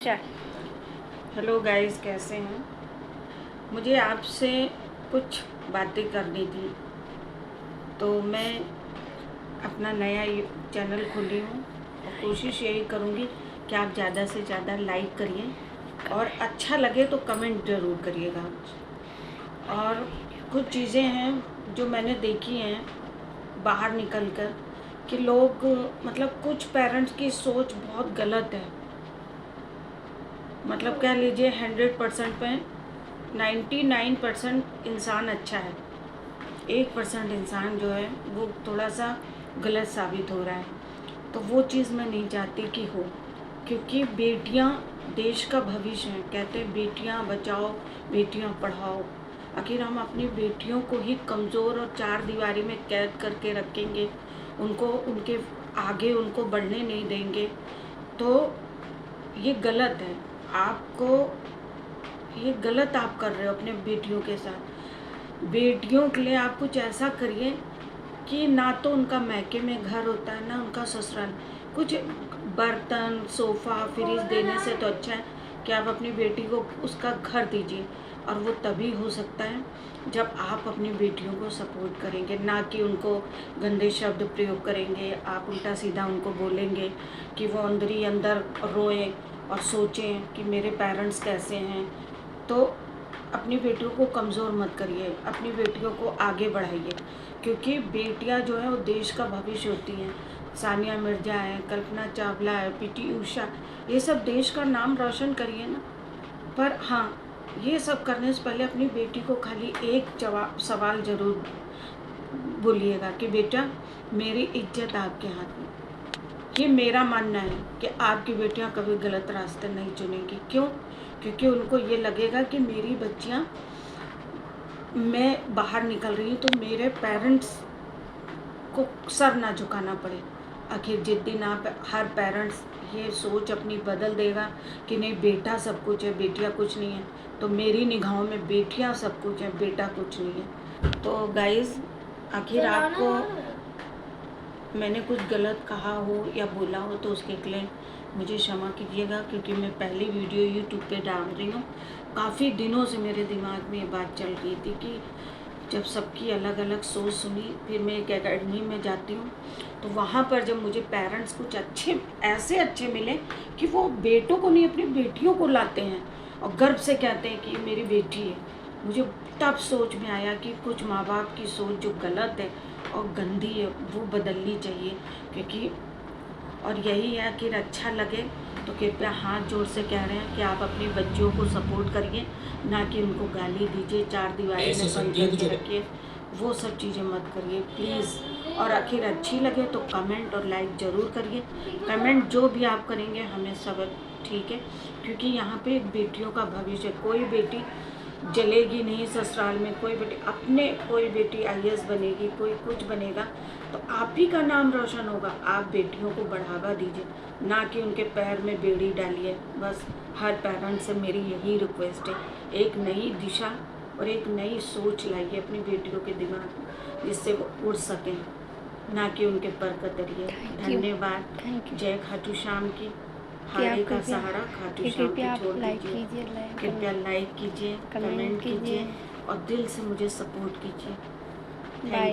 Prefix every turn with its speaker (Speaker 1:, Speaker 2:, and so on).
Speaker 1: Hello guys, कैसे हैं। मुझे आपसे कुछ बातें करनी थी, तो मैं अपना नया चैनल खोली हूँ और कोशिश यही करूँगी कि आप ज़्यादा से ज़्यादा लाइक करिए और अच्छा लगे तो कमेंट ज़रूर करिएगा। और कुछ चीज़ें हैं जो मैंने देखी हैं बाहर निकल कर कि लोग मतलब कुछ पेरेंट्स की सोच बहुत गलत है। मतलब कह लीजिए 100% पे 99% इंसान अच्छा है, 1% इंसान जो है वो थोड़ा सा गलत साबित हो रहा है। तो वो चीज़ मैं नहीं चाहती कि हो, क्योंकि बेटियां देश का भविष्य हैं। कहते हैं बेटियां बचाओ बेटियां पढ़ाओ। आखिर हम अपनी बेटियों को ही कमज़ोर और चार दीवारी में कैद करके रखेंगे, उनको उनके आगे उनको बढ़ने नहीं देंगे, तो ये गलत है। आपको ये गलत आप कर रहे हो अपने बेटियों के साथ। बेटियों के लिए आप कुछ ऐसा करिए कि ना तो उनका मैके में घर होता है ना उनका ससुराल। कुछ बर्तन सोफ़ा फ्रिज देने से तो अच्छा है कि आप अपनी बेटी को उसका घर दीजिए। और वो तभी हो सकता है जब आप अपनी बेटियों को सपोर्ट करेंगे, ना कि उनको गंदे शब्द प्रयोग करेंगे। आप उल्टा सीधा उनको बोलेंगे कि वो अंदर ही अंदर रोएं और सोचें कि मेरे पेरेंट्स कैसे हैं। तो अपनी बेटियों को कमज़ोर मत करिए, अपनी बेटियों को आगे बढ़ाइए, क्योंकि बेटियां जो है वो देश का भविष्य होती हैं। सानिया मिर्ज़ा है, कल्पना चावला है, पीटी उषा, ये सब देश का नाम रोशन करिए ना। पर हाँ, ये सब करने से पहले अपनी बेटी को खाली एक सवाल ज़रूर बोलिएगा कि बेटा मेरी इज्जत आपके हाथ में। ये मेरा मानना है कि आपकी बेटियां कभी गलत रास्ते नहीं चुनेंगी। क्यों? क्योंकि उनको ये लगेगा कि मेरी बच्चियां, मैं बाहर निकल रही हूँ तो मेरे पेरेंट्स को सर ना झुकाना पड़े। आखिर जिस दिन आप हर पेरेंट्स ये सोच अपनी बदल देगा कि नहीं बेटा सब कुछ है बेटियां कुछ नहीं है, तो मेरी निगाहों में बेटियां सब कुछ है बेटा कुछ नहीं है। तो गाइस, आखिर आपको मैंने कुछ गलत कहा हो या बोला हो तो उसके लिए मुझे क्षमा कीजिएगा, क्योंकि मैं पहली वीडियो यूट्यूब पे डाल रही हूँ। काफ़ी दिनों से मेरे दिमाग में ये बात चल रही थी कि जब सबकी अलग अलग सोच सुनी, फिर मैं एक एकेडमी में जाती हूँ तो वहाँ पर जब मुझे पेरेंट्स कुछ अच्छे ऐसे अच्छे मिले कि वो बेटों को नहीं अपनी बेटियों को लाते हैं और गर्व से कहते हैं कि मेरी बेटी है, मुझे तब सोच में आया कि कुछ माँ बाप की सोच जो गलत है और गंदी है वो बदलनी चाहिए। क्योंकि और यही है कि अच्छा लगे तो कृपया हाथ जोड़ से कह रहे हैं कि आप अपने बच्चों को सपोर्ट करिए, ना कि उनको गाली दीजिए, चार दीवारी में बंद करके रखिए, वो सब चीज़ें मत करिए प्लीज़। और आखिर अच्छी लगे तो कमेंट और लाइक ज़रूर करिए। कमेंट जो भी आप करेंगे हमें सब ठीक है, क्योंकि यहाँ पे बेटियों का भविष्य, कोई बेटी जलेगी नहीं ससुराल में, कोई बेटी आईएएस बनेगी, कोई कुछ बनेगा, तो आप ही का नाम रोशन होगा। आप बेटियों को बढ़ावा दीजिए, ना कि उनके पैर में बेड़ी डालिए। बस हर पेरेंट्स से मेरी यही रिक्वेस्ट है, एक नई दिशा और एक नई सोच लाइए अपनी बेटियों के दिमाग में, जिससे वो उड़ सकें, ना कि उनके पर कतरिए। धन्यवाद। जय खाटू श्याम की। हारे का सहारा खाटू श्याम की छोड़ दीजिए। कृपया लाइक कीजिए, कमेंट कीजिए और दिल से मुझे सपोर्ट कीजिए। Thank you.